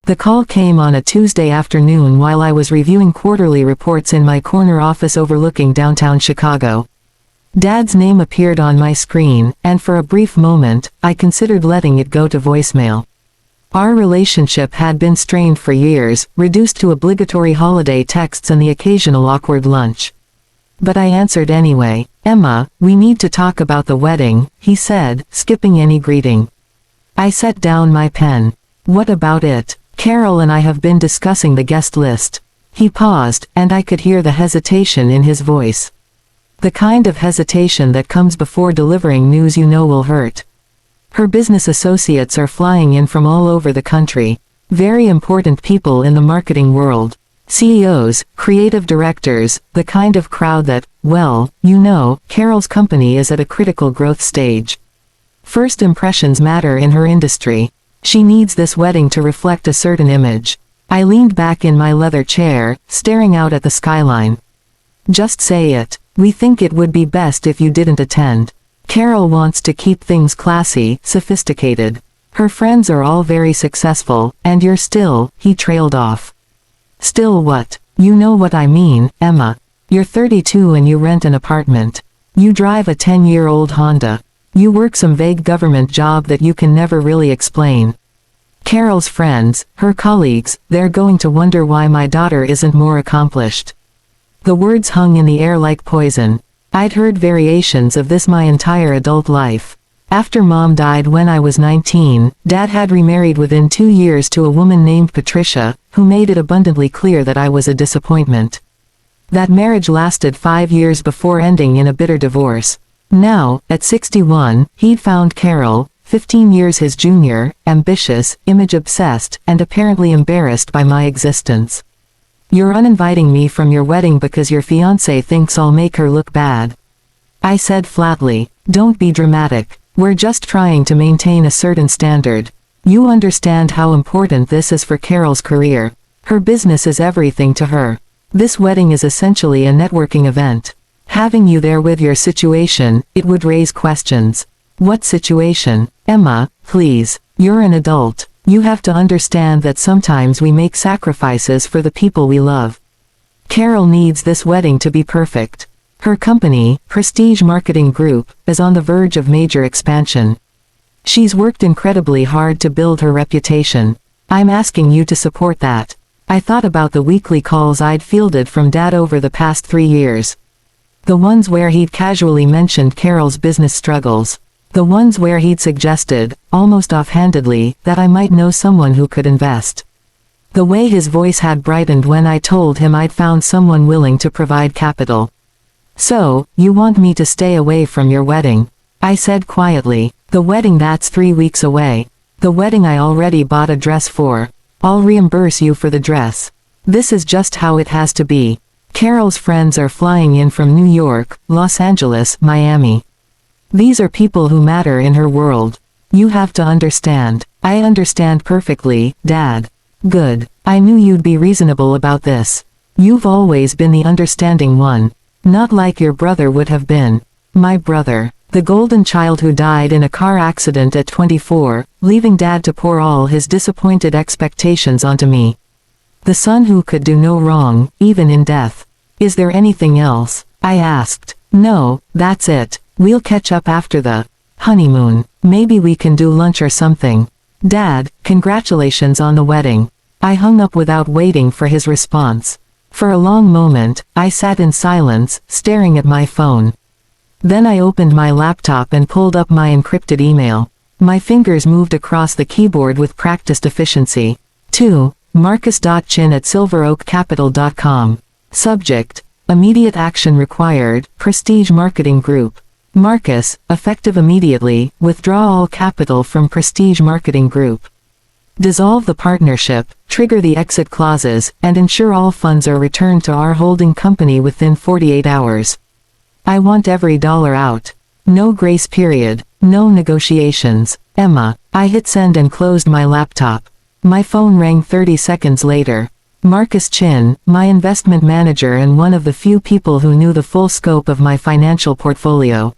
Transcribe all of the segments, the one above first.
The call came on a Tuesday afternoon while I was reviewing quarterly reports in my corner office overlooking downtown Chicago. Dad's name appeared on my screen, and for a brief moment, I considered letting it go to voicemail. Our relationship had been strained for years, reduced to obligatory holiday texts and the occasional awkward lunch. But I answered anyway. "Emma, we need to talk about the wedding," he said, skipping any greeting. I set down my pen. "What about it? Carol and I have been discussing the guest list." He paused, and I could hear the hesitation in his voice. The kind of hesitation that comes before delivering news you know will hurt. Her business associates are flying in from all over the country. Very important people in the marketing world. CEOs, creative directors, the kind of crowd that, well, you know, Carol's company is at a critical growth stage. First impressions matter in her industry. She needs this wedding to reflect a certain image. I leaned back in my leather chair, staring out at the skyline. "Just say it. We think it would be best if you didn't attend. Carol wants to keep things classy, sophisticated. Her friends are all very successful, and you're still," he trailed off. "Still what? You know what I mean, Emma. You're 32 and you rent an apartment. You drive a 10-year-old Honda. You work some vague government job that you can never really explain. Carol's friends, her colleagues, they're going to wonder why my daughter isn't more accomplished." The words hung in the air like poison. I'd heard variations of this my entire adult life. After Mom died when I was 19, Dad had remarried within 2 years to a woman named Patricia, who made it abundantly clear that I was a disappointment. That marriage lasted 5 years before ending in a bitter divorce. Now, at 61, he'd found Carol, 15 years his junior, ambitious, image-obsessed, and apparently embarrassed by my existence. "You're uninviting me from your wedding because your fiancé thinks I'll make her look bad," I said flatly. "Don't be dramatic. We're just trying to maintain a certain standard. You understand how important this is for Carol's career. Her business is everything to her. This wedding is essentially a networking event. Having you there with your situation, it would raise questions." "What situation? Emma, please. You're an adult. You have to understand that sometimes we make sacrifices for the people we love. Carol needs this wedding to be perfect. Her company, Prestige Marketing Group, is on the verge of major expansion. She's worked incredibly hard to build her reputation. I'm asking you to support that." I thought about the weekly calls I'd fielded from Dad over the past 3 years. The ones where he'd casually mentioned Carol's business struggles. The ones where he'd suggested, almost offhandedly, that I might know someone who could invest. The way his voice had brightened when I told him I'd found someone willing to provide capital. "So, you want me to stay away from your wedding?" I said quietly. "The wedding that's 3 weeks away. The wedding I already bought a dress for. I'll reimburse you for the dress. This is just how it has to be. Carol's friends are flying in from New York, Los Angeles, Miami. These are people who matter in her world. You have to understand." "I understand perfectly, Dad." "Good. I knew you'd be reasonable about this. You've always been the understanding one. Not like your brother would have been." My brother. The golden child who died in a car accident at 24, leaving Dad to pour all his disappointed expectations onto me. The son who could do no wrong, even in death. "Is there anything else?" I asked. "No, that's it. We'll catch up after the honeymoon. Maybe we can do lunch or something." "Dad, congratulations on the wedding." I hung up without waiting for his response. For a long moment, I sat in silence, staring at my phone. Then I opened my laptop and pulled up my encrypted email. My fingers moved across the keyboard with practiced efficiency. To Marcus.chin@silveroakcapital.com. Subject: Immediate action required, Prestige Marketing Group. Marcus, effective immediately, withdraw all capital from Prestige Marketing Group. Dissolve the partnership, trigger the exit clauses, and ensure all funds are returned to our holding company within 48 hours. I want every dollar out. No grace period. No negotiations. Emma. I hit send and closed my laptop. My phone rang 30 seconds later. Marcus Chin, my investment manager and one of the few people who knew the full scope of my financial portfolio.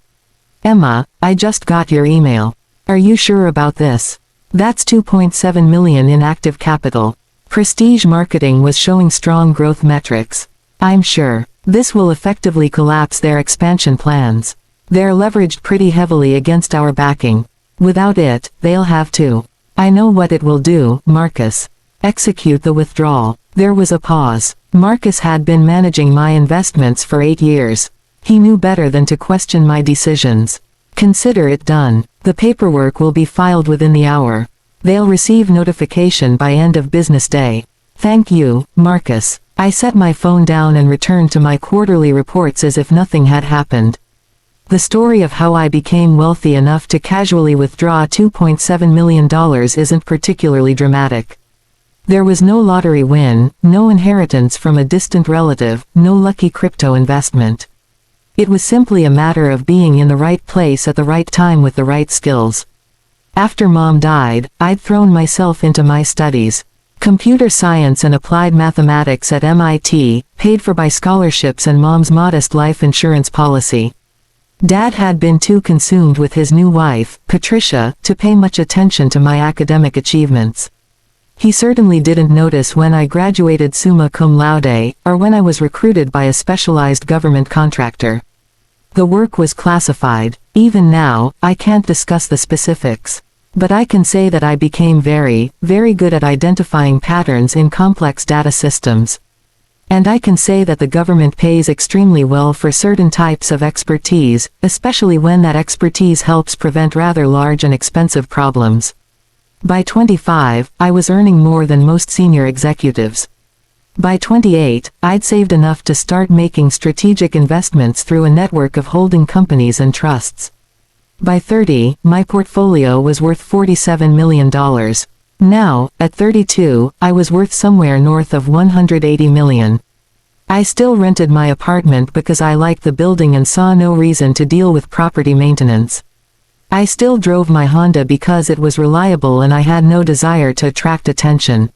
"Emma, I just got your email. Are you sure about this?" That's 2.7 million in active capital. Prestige marketing was showing strong growth metrics. I'm sure this will effectively collapse their expansion plans. They're leveraged pretty heavily against our backing. Without it, they'll have to. I know what it will do, Marcus. Execute the withdrawal. There was a pause. Marcus had been managing my investments for 8 years. He knew better than to question my decisions. Consider it done. The paperwork will be filed within the hour. They'll receive notification by end of business day. Thank you, Marcus. I set my phone down and returned to my quarterly reports as if nothing had happened. The story of how I became wealthy enough to casually withdraw $2.7 million isn't particularly dramatic. There was no lottery win, no inheritance from a distant relative, no lucky crypto investment. It was simply a matter of being in the right place at the right time with the right skills. After Mom died, I'd thrown myself into my studies. Computer science and applied mathematics at MIT, paid for by scholarships and Mom's modest life insurance policy. Dad had been too consumed with his new wife, Patricia, to pay much attention to my academic achievements. He certainly didn't notice when I graduated summa cum laude, or when I was recruited by a specialized government contractor. The work was classified. Even now, I can't discuss the specifics. But I can say that I became very, very good at identifying patterns in complex data systems. And I can say that the government pays extremely well for certain types of expertise, especially when that expertise helps prevent rather large and expensive problems. By 25, I was earning more than most senior executives. By 28, I'd saved enough to start making strategic investments through a network of holding companies and trusts. By 30, my portfolio was worth $47 million. Now, at 32, I was worth somewhere north of $180 million. I still rented my apartment because I liked the building and saw no reason to deal with property maintenance. I still drove my Honda because it was reliable and I had no desire to attract attention.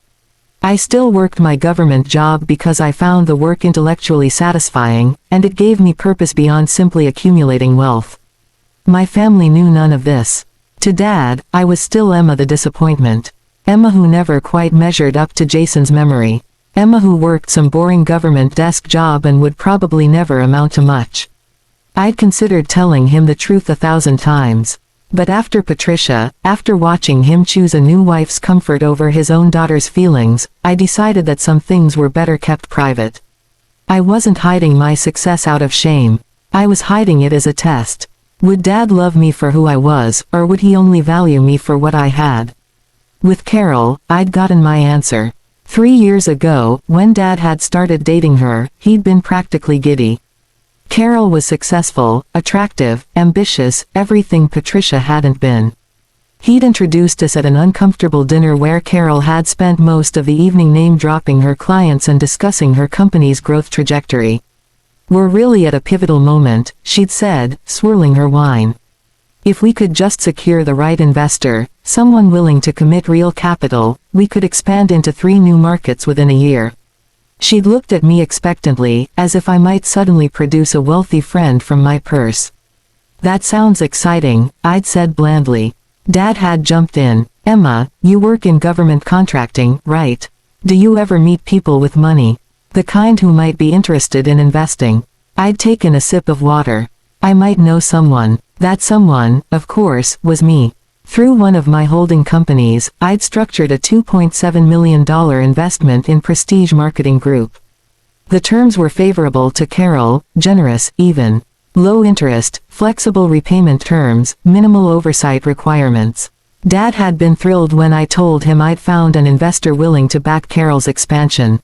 I still worked my government job because I found the work intellectually satisfying, and it gave me purpose beyond simply accumulating wealth. My family knew none of this. To Dad, I was still Emma the disappointment. Emma who never quite measured up to Jason's memory. Emma who worked some boring government desk job and would probably never amount to much. I'd considered telling him the truth 1,000 times. But after Patricia, after watching him choose a new wife's comfort over his own daughter's feelings, I decided that some things were better kept private. I wasn't hiding my success out of shame. I was hiding it as a test. Would Dad love me for who I was, or would he only value me for what I had? With Carol, I'd gotten my answer. 3 years ago, when Dad had started dating her, he'd been practically giddy. Carol was successful, attractive, ambitious, everything Patricia hadn't been. He'd introduced us at an uncomfortable dinner where Carol had spent most of the evening name-dropping her clients and discussing her company's growth trajectory. "We're really at a pivotal moment," she'd said, swirling her wine. "If we could just secure the right investor, someone willing to commit real capital, we could expand into 3 new markets within a year." She'd looked at me expectantly, as if I might suddenly produce a wealthy friend from my purse. "That sounds exciting," I'd said blandly. Dad had jumped in. "Emma, you work in government contracting, right? Do you ever meet people with money? The kind who might be interested in investing?" I'd taken a sip of water. I might know someone. That someone, of course, was me. Through one of my holding companies, I'd structured a $2.7 million investment in Prestige Marketing Group. The terms were favorable to Carol, generous, even. Low interest, flexible repayment terms, minimal oversight requirements. Dad had been thrilled when I told him I'd found an investor willing to back Carol's expansion.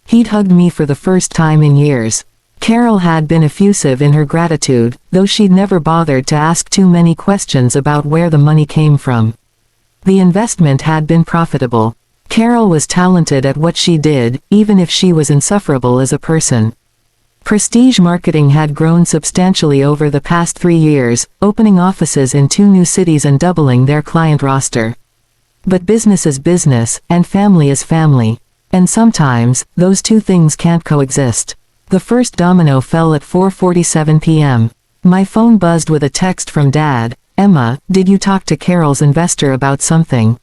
He'd hugged me for the first time in years. Carol had been effusive in her gratitude, though she'd never bothered to ask too many questions about where the money came from. The investment had been profitable. Carol was talented at what she did, even if she was insufferable as a person. Prestige Marketing had grown substantially over the past 3 years, opening offices in 2 new cities and doubling their client roster. But business is business, and family is family. And sometimes, those 2 things can't coexist. The first domino fell at 4:47 p.m. My phone buzzed with a text from Dad. "Emma, did you talk to Carol's investor about something?"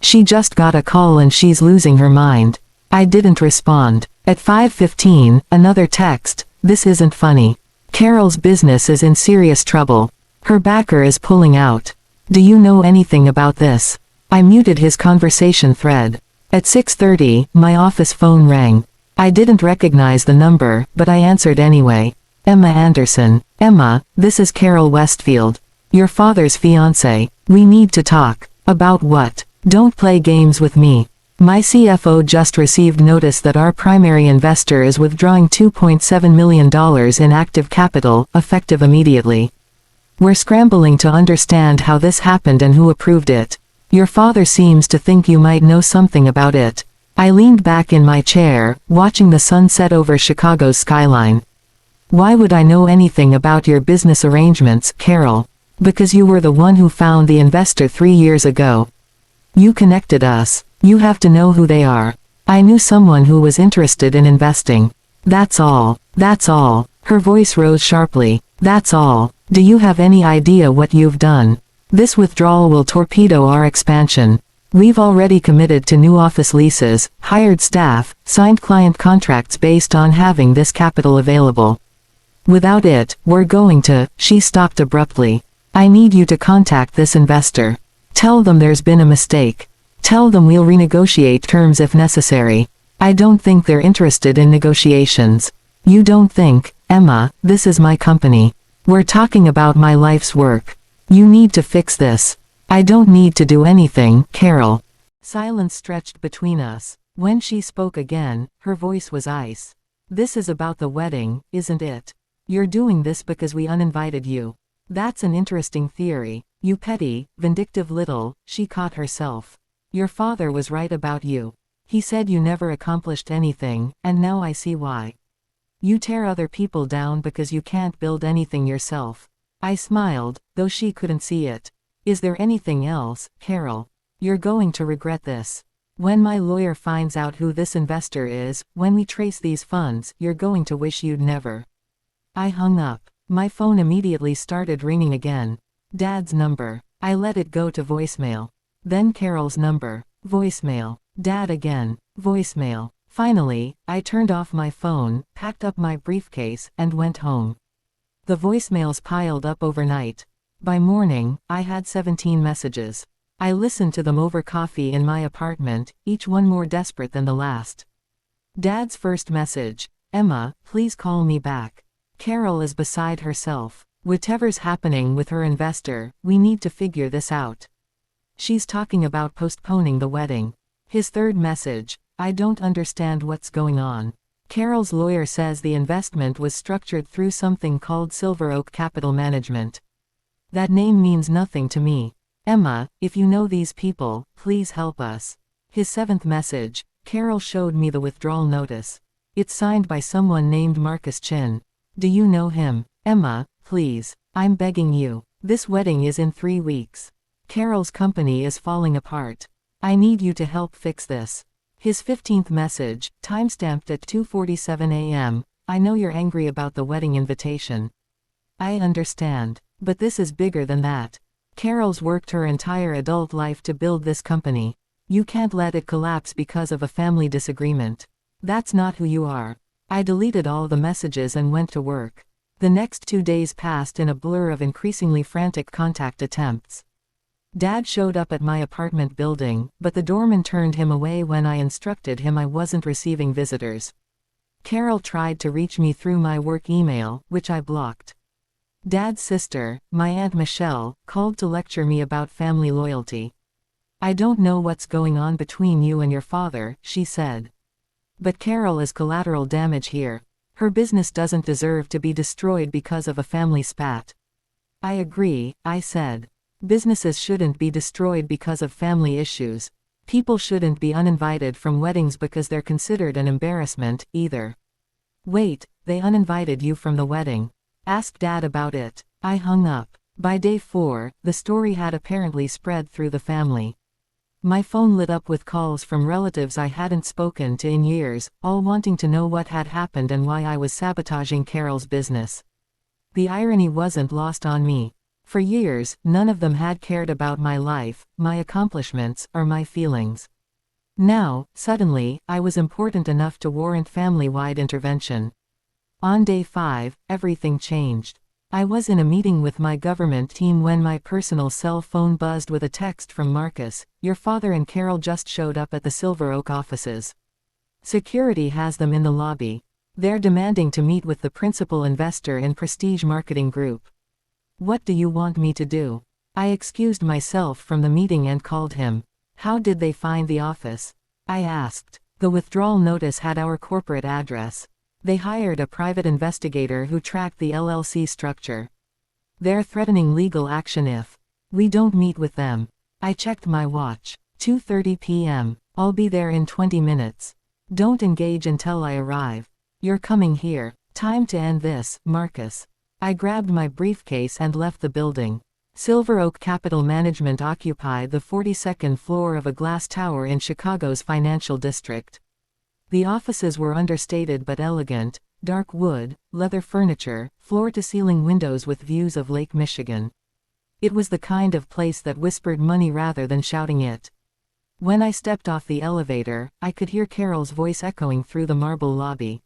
She just got a call and she's losing her mind. I didn't respond. At 5:15, another text, this isn't funny. Carol's business is in serious trouble. Her backer is pulling out. Do you know anything about this? I muted his conversation thread. At 6:30, my office phone rang. I didn't recognize the number, but I answered anyway. Emma Anderson. Emma, this is Carol Westfield. Your father's fiancée. We need to talk. About what? Don't play games with me. My CFO just received notice that our primary investor is withdrawing $2.7 million in active capital, effective immediately. We're scrambling to understand how this happened and who approved it. Your father seems to think you might know something about it. I leaned back in my chair, watching the sun set over Chicago's skyline. Why would I know anything about your business arrangements, Carol? Because you were the one who found the investor 3 years ago. You connected us. You have to know who they are. I knew someone who was interested in investing. That's all. That's all. Her voice rose sharply. That's all. Do you have any idea what you've done? This withdrawal will torpedo our expansion. We've already committed to new office leases, hired staff, signed client contracts based on having this capital available. Without it, we're going to. She stopped abruptly. I need you to contact this investor. Tell them there's been a mistake. Tell them we'll renegotiate terms if necessary. I don't think they're interested in negotiations. You don't think, Emma, this is my company. We're talking about my life's work. You need to fix this. I don't need to do anything, Carol. Silence stretched between us. When she spoke again, her voice was ice. This is about the wedding, isn't it? You're doing this because we uninvited you. That's an interesting theory. You petty, vindictive little. She caught herself. Your father was right about you. He said you never accomplished anything, and now I see why. You tear other people down because you can't build anything yourself. I smiled, though she couldn't see it. Is there anything else, Carol? You're going to regret this. When my lawyer finds out who this investor is, when we trace these funds, you're going to wish you'd never. I hung up. My phone immediately started ringing again. Dad's number. I let it go to voicemail. Then Carol's number. Voicemail. Dad again. Voicemail. Finally, I turned off my phone, packed up my briefcase, and went home. The voicemails piled up overnight. By morning, I had 17 messages. I listened to them over coffee in my apartment, each one more desperate than the last. Dad's first message. Emma, please call me back. Carol is beside herself. Whatever's happening with her investor, we need to figure this out. She's talking about postponing the wedding. His third message. I don't understand what's going on. Carol's lawyer says the investment was structured through something called Silver Oak Capital Management. That name means nothing to me. Emma, if you know these people, please help us. His seventh message. Carol showed me the withdrawal notice. It's signed by someone named Marcus Chin. Do you know him? Emma, please. I'm begging you. This wedding is in 3 weeks. Carol's company is falling apart. I need you to help fix this. His 15th message, timestamped at 2:47 a.m. I know you're angry about the wedding invitation. I understand. But this is bigger than that. Carol's worked her entire adult life to build this company. You can't let it collapse because of a family disagreement. That's not who you are. I deleted all the messages and went to work. The next 2 days passed in a blur of increasingly frantic contact attempts. Dad showed up at my apartment building, but the doorman turned him away when I instructed him I wasn't receiving visitors. Carol tried to reach me through my work email, which I blocked. Dad's sister, my Aunt Michelle, called to lecture me about family loyalty. I don't know what's going on between you and your father, she said. But Carol is collateral damage here. Her business doesn't deserve to be destroyed because of a family spat. I agree, I said. Businesses shouldn't be destroyed because of family issues. People shouldn't be uninvited from weddings because they're considered an embarrassment, either. Wait, they uninvited you from the wedding. Ask Dad about it. I hung up. By day 4, the story had apparently spread through the family. My phone lit up with calls from relatives I hadn't spoken to in years, all wanting to know what had happened and why I was sabotaging Carol's business. The irony wasn't lost on me. For years, none of them had cared about my life, my accomplishments, or my feelings. Now, suddenly, I was important enough to warrant family-wide intervention. On day 5, everything changed. I was in a meeting with my government team when my personal cell phone buzzed with a text from Marcus. Your father and Carol just showed up at the Silver Oak offices. Security has them in the lobby. They're demanding to meet with the principal investor in Prestige Marketing Group. What do you want me to do? I excused myself from the meeting and called him. How did they find the office? I asked. The withdrawal notice had our corporate address. They hired a private investigator who tracked the LLC structure. They're threatening legal action if we don't meet with them. I checked my watch. 2:30 p.m. I'll be there in 20 minutes. Don't engage until I arrive. You're coming here. Time to end this, Marcus. I grabbed my briefcase and left the building. Silver Oak Capital Management occupied the 42nd floor of a glass tower in Chicago's financial district. The offices were understated but elegant, dark wood, leather furniture, floor-to-ceiling windows with views of Lake Michigan. It was the kind of place that whispered money rather than shouting it. When I stepped off the elevator, I could hear Carol's voice echoing through the marble lobby.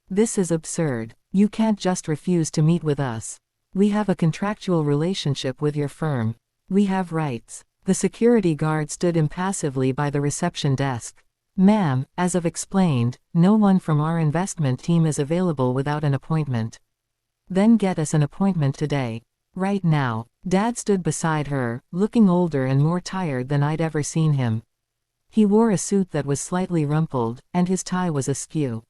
This is absurd. You can't just refuse to meet with us. We have a contractual relationship with your firm. We have rights. The security guard stood impassively by the reception desk. Ma'am, as I've explained, no one from our investment team is available without an appointment. Then get us an appointment today. Right now. Dad stood beside her, looking older and more tired than I'd ever seen him. He wore a suit that was slightly rumpled, and his tie was askew.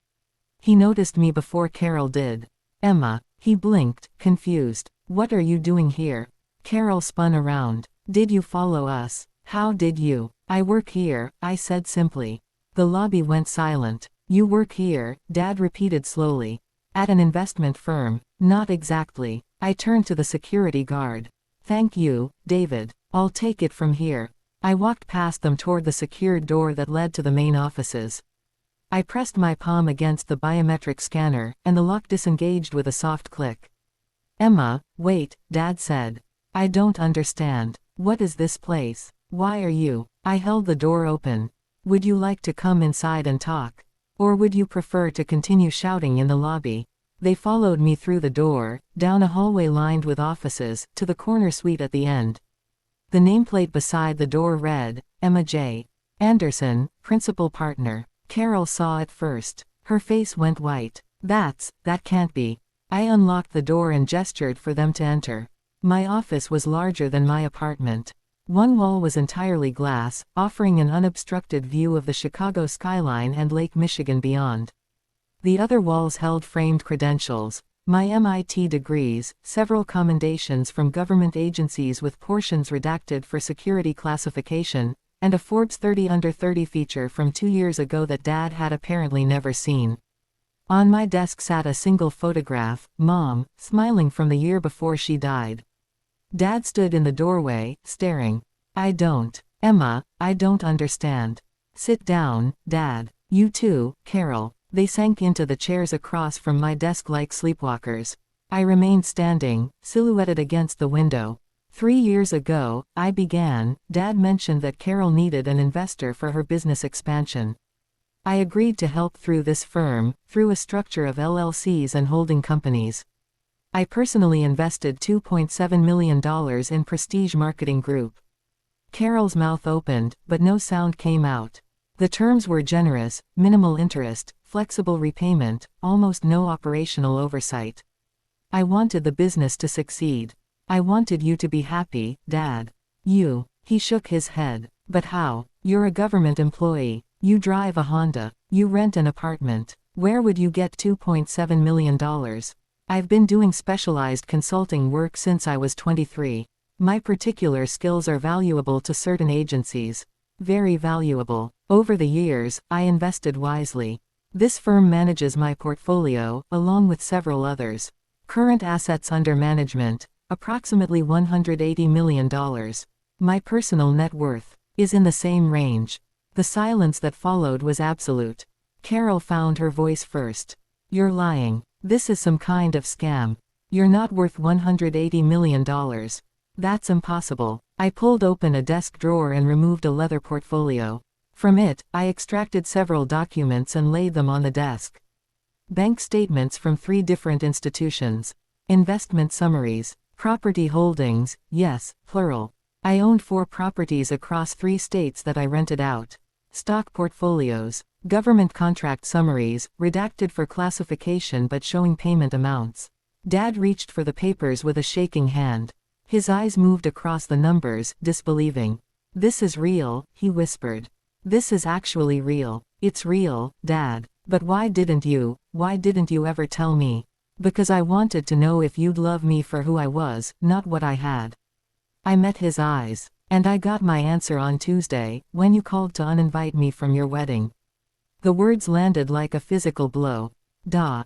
He noticed me before Carol did. Emma. He blinked, confused. What are you doing here? Carol spun around. Did you follow us? How did you? I work here, I said simply. The lobby went silent. You work here, Dad repeated slowly. At an investment firm. Not exactly. I turned to the security guard. Thank you, David. I'll take it from here. I walked past them toward the secured door that led to the main offices. I pressed my palm against the biometric scanner, and the lock disengaged with a soft click. Emma, wait, Dad said. I don't understand. What is this place? Why are you? I held the door open. Would you like to come inside and talk? Or would you prefer to continue shouting in the lobby? They followed me through the door, down a hallway lined with offices, to the corner suite at the end. The nameplate beside the door read, Emma J. Anderson, Principal Partner. Carol saw it first. Her face went white. That can't be. I unlocked the door and gestured for them to enter. My office was larger than my apartment. One wall was entirely glass, offering an unobstructed view of the Chicago skyline and Lake Michigan beyond. The other walls held framed credentials, my MIT degrees, several commendations from government agencies with portions redacted for security classification, and a Forbes 30 Under 30 feature from 2 years ago that Dad had apparently never seen. On my desk sat a single photograph, Mom, smiling from the year before she died. Dad stood in the doorway, staring. Emma, I don't understand. Sit down, Dad. You too, Carol. They sank into the chairs across from my desk like sleepwalkers. I remained standing, silhouetted against the window. 3 years ago, I began. Dad mentioned that Carol needed an investor for her business expansion. I agreed to help through this firm, through a structure of LLCs and holding companies. I personally invested $2.7 million in Prestige Marketing Group. Carol's mouth opened, but no sound came out. The terms were generous, minimal interest, flexible repayment, almost no operational oversight. I wanted the business to succeed. I wanted you to be happy, Dad. You. He shook his head. But how? You're a government employee. You drive a Honda. You rent an apartment. Where would you get $2.7 million? I've been doing specialized consulting work since I was 23. My particular skills are valuable to certain agencies. Very valuable. Over the years, I invested wisely. This firm manages my portfolio, along with several others. Current assets under management, approximately $180 million. My personal net worth is in the same range. The silence that followed was absolute. Carol found her voice first. You're lying. This is some kind of scam. You're not worth $180 million. That's impossible. I pulled open a desk drawer and removed a leather portfolio. From it, I extracted several documents and laid them on the desk. Bank statements from 3 different institutions. Investment summaries. Property holdings, yes, plural. I owned 4 properties across 3 states that I rented out. Stock portfolios. Government contract summaries, redacted for classification but showing payment amounts. Dad reached for the papers with a shaking hand. His eyes moved across the numbers, disbelieving. "This is real," he whispered. "This is actually real. It's real, Dad. But why didn't you ever tell me?" "Because I wanted to know if you'd love me for who I was, not what I had." I met his eyes. "And I got my answer on Tuesday, when you called to uninvite me from your wedding." The words landed like a physical blow. "Duh.